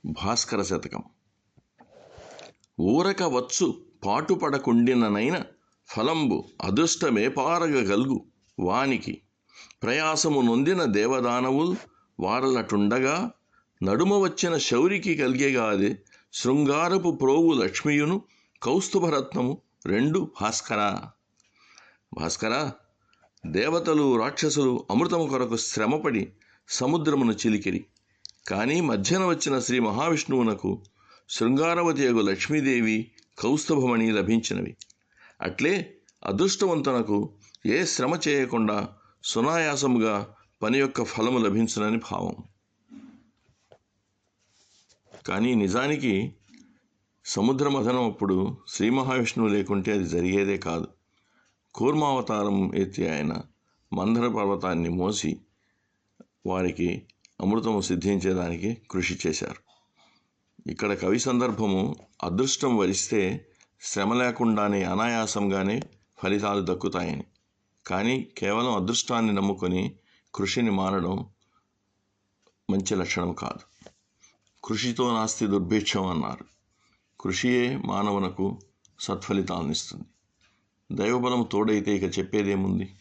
భాస్కర శతకం. ఊరక వచ్చు పాటుపడకుండిననైన ఫలంబు అదృష్టమే పారగగల్గు వానికి ప్రయాసము నొందిన దేవదానవుల్ వారలటుండగా నడుమ వచ్చిన శౌరికి కలిగేగాది శృంగారపు ప్రోవు లక్ష్మియును కౌస్తుభరత్నము రెండు భాస్కరా. భాస్కరా, దేవతలు రాక్షసులు అమృతము కొరకు శ్రమపడి సముద్రమును చిలికిరి. కానీ మధ్యన వచ్చిన శ్రీ మహావిష్ణువునకు శృంగారవతియగు లక్ష్మీదేవి కౌస్తుభమణి లభించినవి. అట్లే అదృష్టవంతునకు ఏ శ్రమ చేయకుండా సునాయాసముగా పని యొక్క ఫలము లభించునని భావం. కానీ నిజానికి సముద్ర మథనం అప్పుడు శ్రీ మహావిష్ణువు లేకుంటే అది జరిగేదే కాదు. కూర్మావతారం ఎత్తి ఆయన మందర పర్వతాన్ని మోసి వారికి అమృతము సిద్ధించేదానికి కృషి చేశారు. ఇక్కడ కవి సందర్భము అదృష్టం వరిస్తే శ్రమ లేకుండానే అనాయాసంగానే ఫలితాలు దక్కుతాయని. కానీ కేవలం అదృష్టాన్ని నమ్ముకొని కృషిని మానడం మంచి లక్షణం కాదు. కృషితో నాస్తి దుర్భిక్షం అన్నారు. కృషియే మానవునకు సత్ఫలితాలనిస్తుంది. దైవబలం తోడైతే ఇక చెప్పేదేముంది.